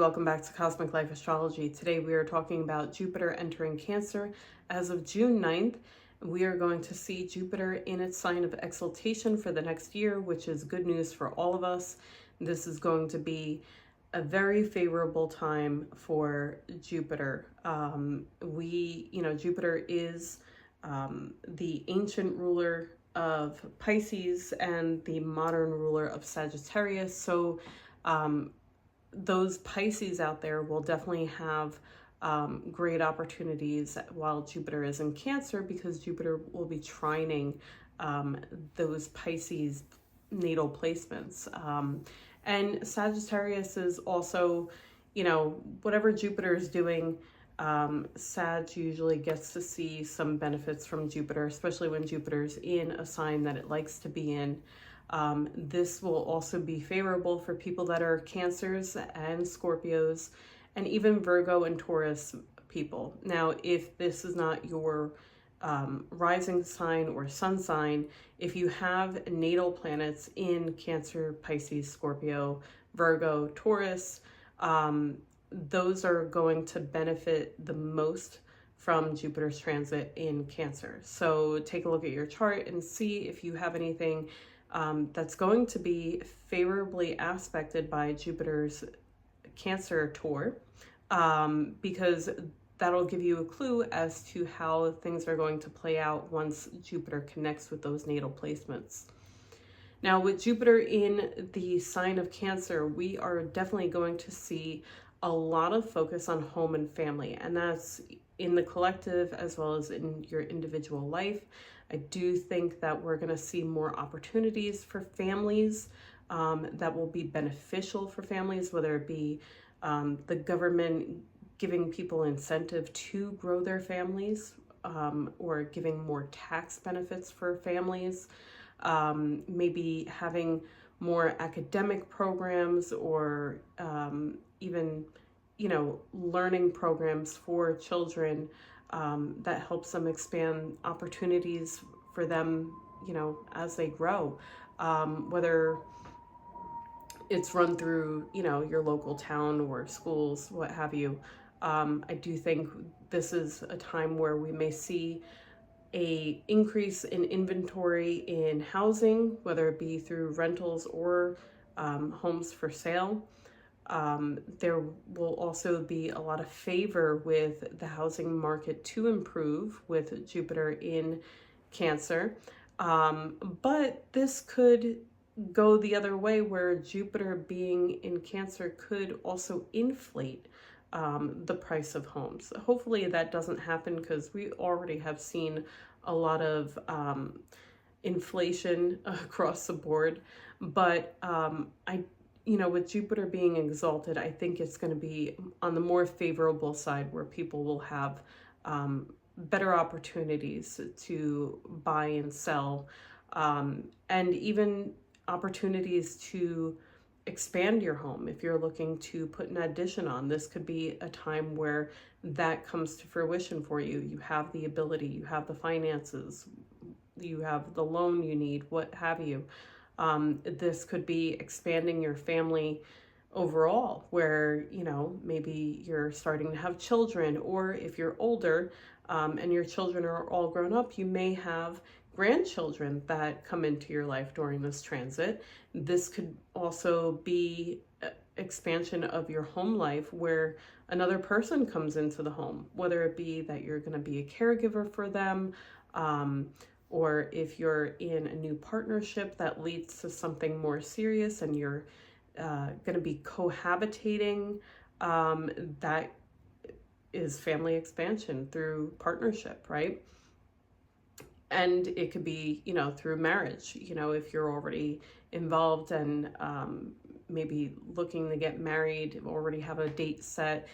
welcome back to Cosmic Life Astrology. Today we are talking about Jupiter entering Cancer as of June 9th. We are going to see Jupiter in its sign of exaltation for the next year, which is good news for all of us. This is going to be a very favorable time for Jupiter. Jupiter is the ancient ruler of Pisces and the modern ruler of Sagittarius. So those Pisces out there will definitely have great opportunities while Jupiter is in Cancer, because Jupiter will be trining those Pisces natal placements. And Sagittarius is also, whatever Jupiter is doing, Sag usually gets to see some benefits from Jupiter, especially when Jupiter's in a sign that it likes to be in. This will also be favorable for people that are Cancers and Scorpios, and even Virgo and Taurus people. Now, if this is not your rising sign or sun sign, if you have natal planets in Cancer, Pisces, Scorpio, Virgo, Taurus, those are going to benefit the most from Jupiter's transit in Cancer. So take a look at your chart and see if you have anything that's going to be favorably aspected by Jupiter's Cancer tour, because that'll give you a clue as to how things are going to play out once Jupiter connects with those natal placements. Now, with Jupiter in the sign of Cancer, we are definitely going to see a lot of focus on home and family, and that's in the collective as well as in your individual life. I do think that we're going to see more opportunities for families that will be beneficial for families, whether it be the government giving people incentive to grow their families, or giving more tax benefits for families, maybe having more academic programs, or even, learning programs for children that helps them expand opportunities for them, as they grow, whether it's run through, your local town or schools, what have you. I do think this is a time where we may see a increase in inventory in housing, whether it be through rentals or homes for sale. There will also be a lot of favor with the housing market to improve with Jupiter in Cancer. But this could go the other way, where Jupiter being in Cancer could also inflate the price of homes. Hopefully that doesn't happen, because we already have seen a lot of inflation across the board. But with Jupiter being exalted, I think it's going to be on the more favorable side, where people will have better opportunities to buy and sell, and even opportunities to expand your home. If you're looking to put an addition on, this could be a time where that comes to fruition for you. You have the ability, you have the finances, you have the loan you need, what have you. This could be expanding your family overall, where, maybe you're starting to have children, or if you're older and your children are all grown up, you may have grandchildren that come into your life during this transit. This could also be expansion of your home life, where another person comes into the home, whether it be that you're going to be a caregiver for them, or if you're in a new partnership that leads to something more serious and you're going to be cohabitating, that is family expansion through partnership, right? And it could be, through marriage, if you're already involved and maybe looking to get married, already have a date set.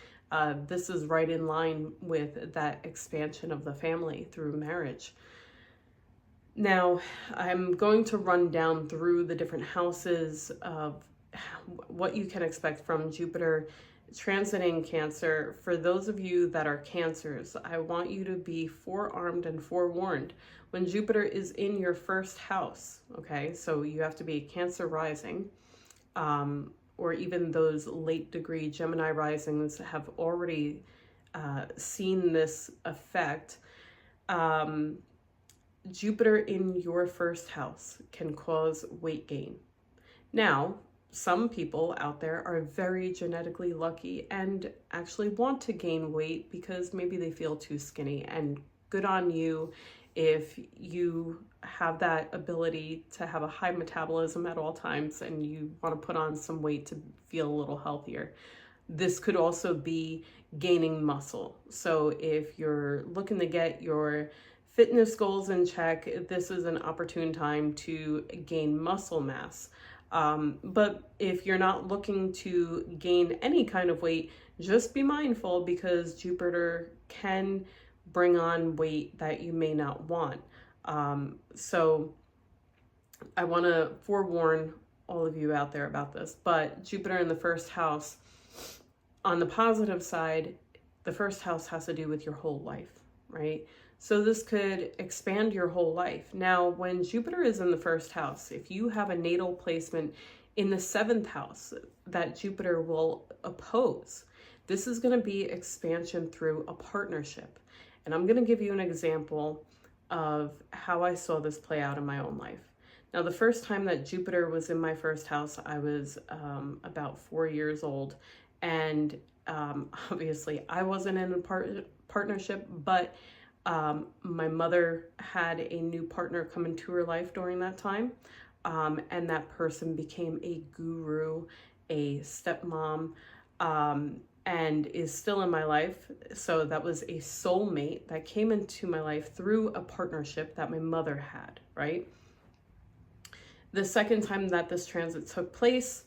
This is right in line with that expansion of the family through marriage. Now, I'm going to run down through the different houses of what you can expect from Jupiter transiting Cancer. For those of you that are Cancers, I want you to be forearmed and forewarned. When Jupiter is in your first house, okay, so you have to be Cancer rising, or even those late degree Gemini risings have already seen this effect. Jupiter in your first house can cause weight gain. Now, some people out there are very genetically lucky and actually want to gain weight because maybe they feel too skinny, and good on you if you have that ability to have a high metabolism at all times and you want to put on some weight to feel a little healthier. This could also be gaining muscle. So if you're looking to get your fitness goals in check, this is an opportune time to gain muscle mass. But if you're not looking to gain any kind of weight, just be mindful because Jupiter can bring on weight that you may not want. So I want to forewarn all of you out there about this, but Jupiter in the first house, on the positive side, the first house has to do with your whole life, right? So this could expand your whole life. Now, when Jupiter is in the first house, if you have a natal placement in the 7th house that Jupiter will oppose, this is going to be expansion through a partnership. And I'm going to give you an example of how I saw this play out in my own life. Now, the first time that Jupiter was in my first house, I was about 4 years old. And obviously, I wasn't in a partnership, but my mother had a new partner come into her life during that time. And that person became a guru, a stepmom, and is still in my life. So that was a soulmate that came into my life through a partnership that my mother had, right? The second time that this transit took place,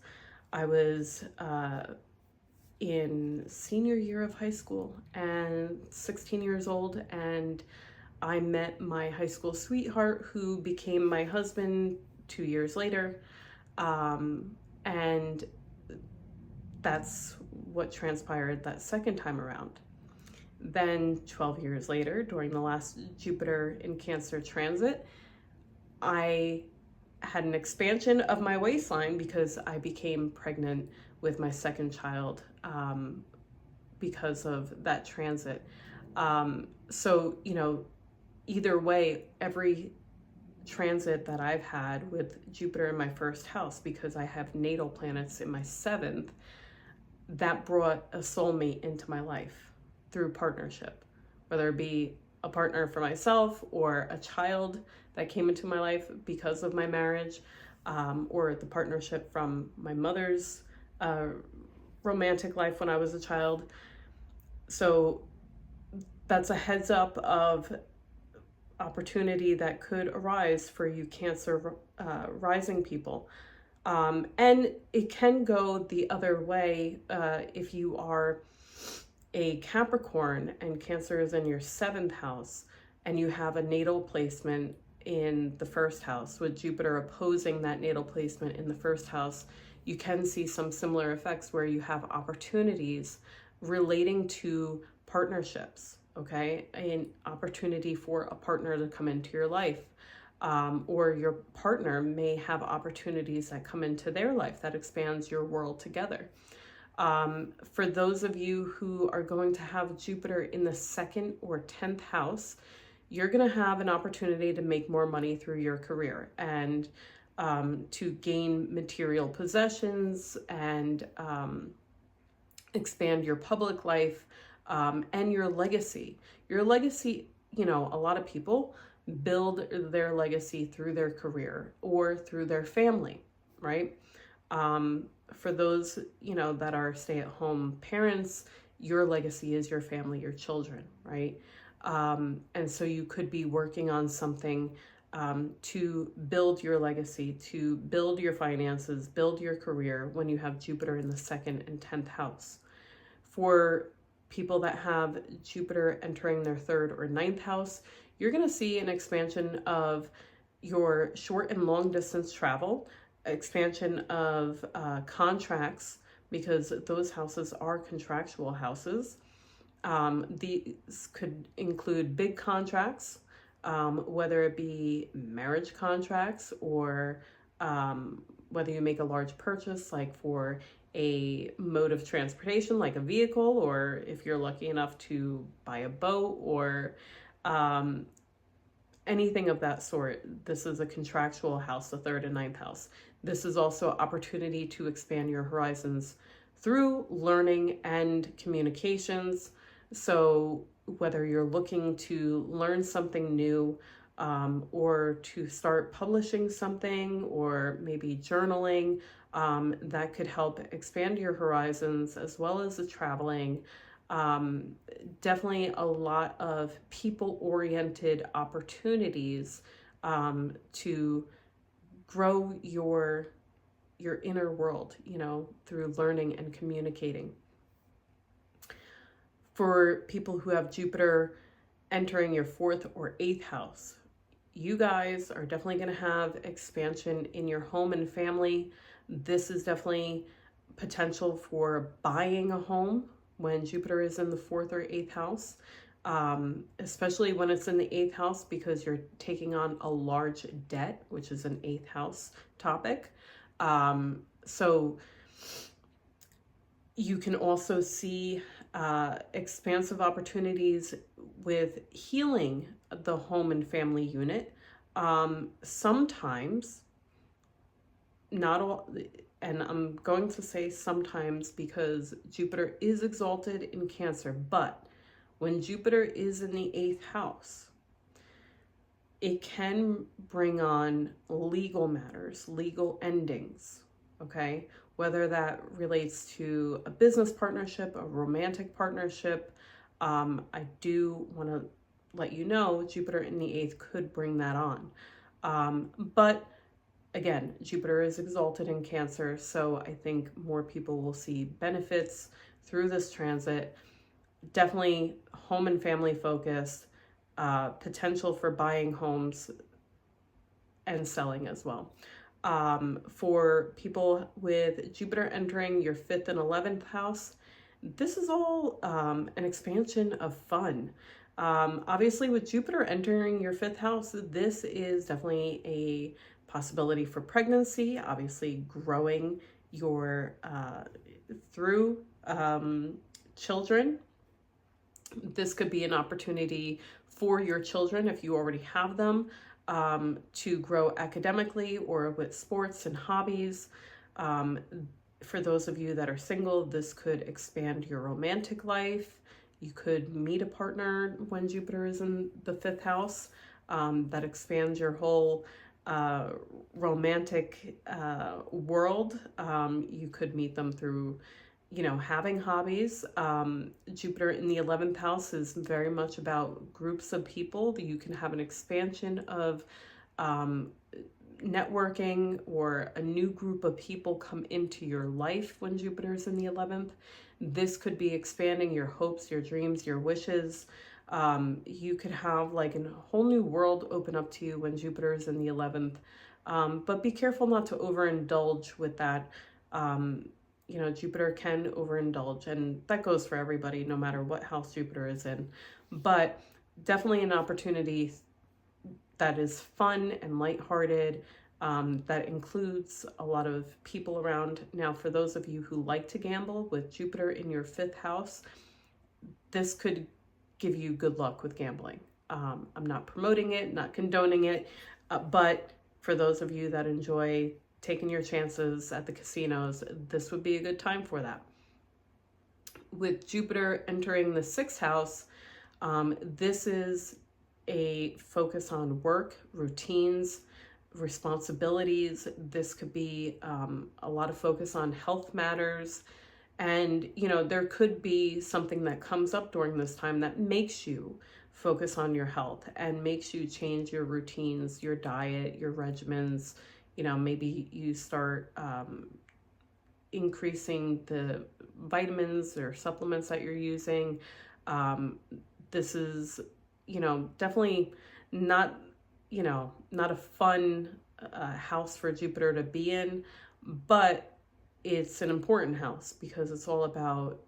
I was in senior year of high school and 16 years old, and I met my high school sweetheart who became my husband 2 years later. And that's what transpired that second time around. Then 12 years later, during the last Jupiter in Cancer transit, I had an expansion of my waistline because I became pregnant with my second child because of that transit. So, you know, either way, every transit that I've had with Jupiter in my first house, because I have natal planets in my 7th, that brought a soulmate into my life through partnership, whether it be a partner for myself or a child that came into my life because of my marriage, or the partnership from my mother's romantic life when I was a child. So that's a heads up of opportunity that could arise for you Cancer rising people. And it can go the other way if you are a Capricorn and Cancer is in your 7th house and you have a natal placement in the first house with Jupiter opposing that natal placement in the first house. You can see some similar effects where you have opportunities relating to partnerships, okay? An opportunity for a partner to come into your life. Or your partner may have opportunities that come into their life that expands your world together. For those of you who are going to have Jupiter in the 2nd or 10th house, you're going to have an opportunity to make more money through your career and to gain material possessions and expand your public life and your legacy. Your legacy, you know, a lot of people build their legacy through their career or through their family, right? For those, you know, that are stay-at-home parents, your legacy is your family, your children, right? And so you could be working on something to build your legacy, to build your finances, build your career when you have Jupiter in the 2nd and 10th house. For people that have Jupiter entering their 3rd or 9th house, you're going to see an expansion of your short and long distance travel, expansion of contracts, because those houses are contractual houses. These could include big contracts, whether it be marriage contracts or whether you make a large purchase, like for a mode of transportation, like a vehicle, or if you're lucky enough to buy a boat or anything of that sort. This is a contractual house, the third and ninth house. This is also opportunity to expand your horizons through learning and communications. So whether you're looking to learn something new, or to start publishing something, or maybe journaling, that could help expand your horizons, as well as the traveling. Definitely a lot of people-oriented opportunities to grow your inner world, through learning and communicating. For people who have Jupiter entering your 4th or 8th house, you guys are definitely going to have expansion in your home and family. This is definitely potential for buying a home when Jupiter is in the 4th or 8th house, especially when it's in the 8th house, because you're taking on a large debt, which is an 8th house topic. So you can also see expansive opportunities with healing the home and family unit. Sometimes, not all, and I'm going to say sometimes because Jupiter is exalted in Cancer, but when Jupiter is in the 8th house, it can bring on legal matters, legal endings, okay? Whether that relates to a business partnership, a romantic partnership. I do want to let you know Jupiter in the 8th could bring that on. But again, Jupiter is exalted in Cancer, so I think more people will see benefits through this transit. Definitely home and family focused, potential for buying homes and selling as well. For people with Jupiter entering your 5th and 11th house, this is all an expansion of fun. Obviously, with Jupiter entering your 5th house, this is definitely a possibility for pregnancy, obviously growing your through children. This could be an opportunity for your children, if you already have them, to grow academically or with sports and hobbies. For those of you that are single, this could expand your romantic life. You could meet a partner when Jupiter is in the 5th house. That expands your whole romantic world. You could meet them through, having hobbies. Jupiter in the 11th house is very much about groups of people. You can have an expansion of networking, or a new group of people come into your life when Jupiter is in the 11th. This could be expanding your hopes, your dreams, your wishes. You could have like a whole new world open up to you when Jupiter is in the 11th. But be careful not to overindulge with that. Jupiter can overindulge, and that goes for everybody, no matter what house Jupiter is in. But definitely an opportunity that is fun and lighthearted, that includes a lot of people around. Now, for those of you who like to gamble, with Jupiter in your 5th house, this could give you good luck with gambling. I'm not promoting it, not condoning it, but for those of you that enjoy taking your chances at the casinos, this would be a good time for that. With Jupiter entering the 6th house, this is a focus on work, routines, responsibilities. This could be a lot of focus on health matters. And, there could be something that comes up during this time that makes you focus on your health and makes you change your routines, your diet, your regimens. Maybe you start increasing the vitamins or supplements that you're using. This is, definitely not a fun house for Jupiter to be in, but it's an important house because it's all about,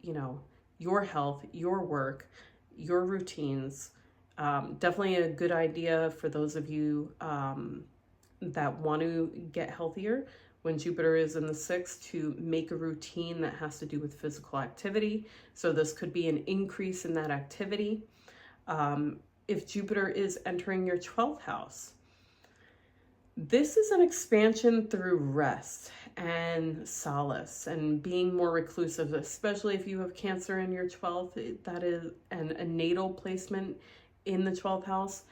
your health, your work, your routines. Definitely a good idea for those of you that want to get healthier when Jupiter is in the 6th to make a routine that has to do with physical activity. So this could be an increase in that activity. If Jupiter is entering your 12th house, this is an expansion through rest and solace and being more reclusive, especially if you have Cancer in your 12th. That is a natal placement in the 12th house.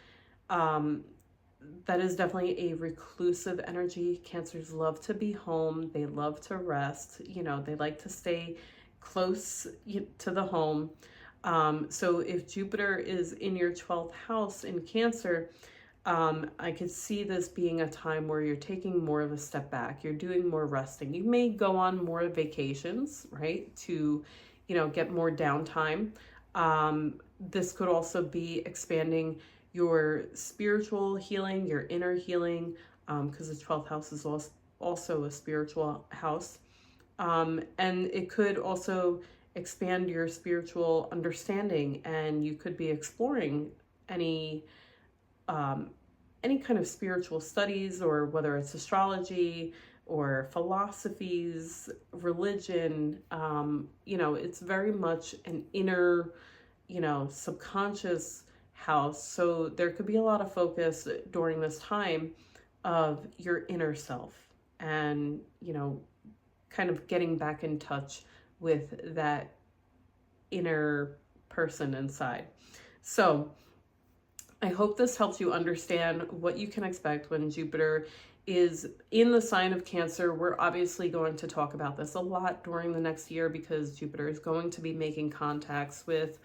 That is definitely a reclusive energy. Cancers love to be home. They love to rest. You know, they like to stay close to the home. So if Jupiter is in your 12th house in Cancer, I could see this being a time where you're taking more of a step back. You're doing more resting. You may go on more vacations, right, to, you know, get more downtime. This could also be expanding your spiritual healing, your inner healing, because the 12th house is also a spiritual house. And it could also expand your spiritual understanding, and you could be exploring any kind of spiritual studies, or whether it's astrology or philosophies, religion. You know, it's very much an inner, you know, subconscious house. So there could be a lot of focus during this time of your inner self and, you know, kind of getting back in touch with that inner person inside. So I hope this helps you understand what you can expect when Jupiter is in the sign of Cancer. We're obviously going to talk about this a lot during the next year because Jupiter is going to be making contacts with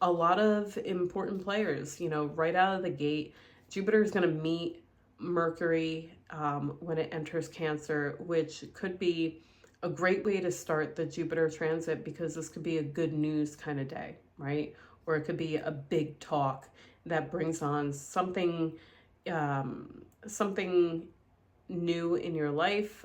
a lot of important players. You know, right out of the gate, Jupiter is going to meet Mercury when it enters Cancer, which could be a great way to start the Jupiter transit, because this could be a good news kind of day, right? Or it could be a big talk that brings on something new in your life,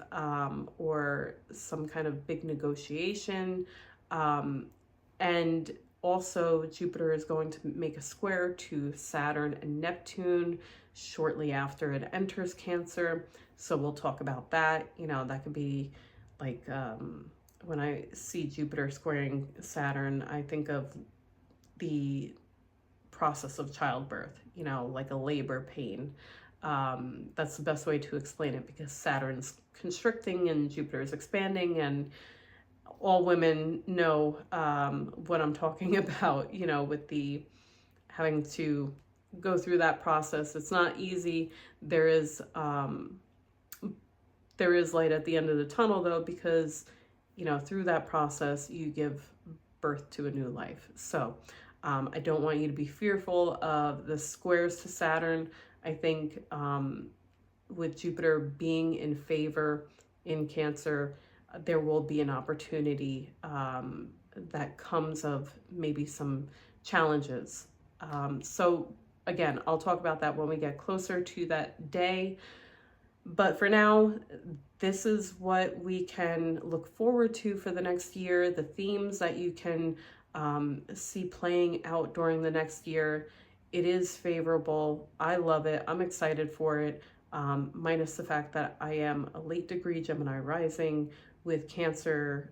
or some kind of big negotiation. And also, Jupiter is going to make a square to Saturn and Neptune shortly after it enters Cancer. So we'll talk about that. You know, that could be like, when I see Jupiter squaring Saturn, I think of the process of childbirth, you know, like a labor pain. That's the best way to explain it, because Saturn's constricting and Jupiter is expanding, and all women know what I'm talking about, you know, with the having to go through that process. It's not easy. There is light at the end of the tunnel, though, because, you know, through that process, you give birth to a new life. So I don't want you to be fearful of the squares to Saturn. I think with Jupiter being in favor in Cancer, there will be an opportunity that comes of maybe some challenges. So again, I'll talk about that when we get closer to that day. But for now, this is what we can look forward to for the next year, the themes that you can see playing out during the next year. It is favorable. I love it. I'm excited for it, minus the fact that I am a late degree Gemini rising with Cancer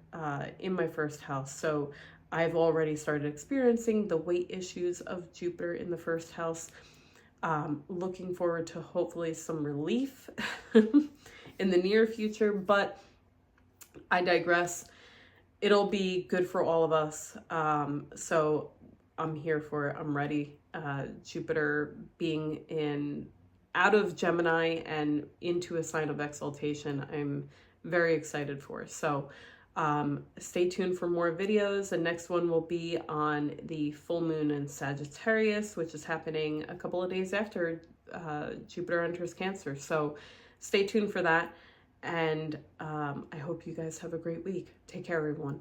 in my first house. So I've already started experiencing the weight issues of Jupiter in the first house. Looking forward to hopefully some relief in the near future, but I digress. It'll be good for all of us. So I'm here for it. I'm ready. Jupiter being out of Gemini and into a sign of exaltation, I'm very excited for. So stay tuned for more videos. The next one will be on the full moon in Sagittarius, which is happening a couple of days after Jupiter enters Cancer. So stay tuned for that. And I hope you guys have a great week. Take care, everyone.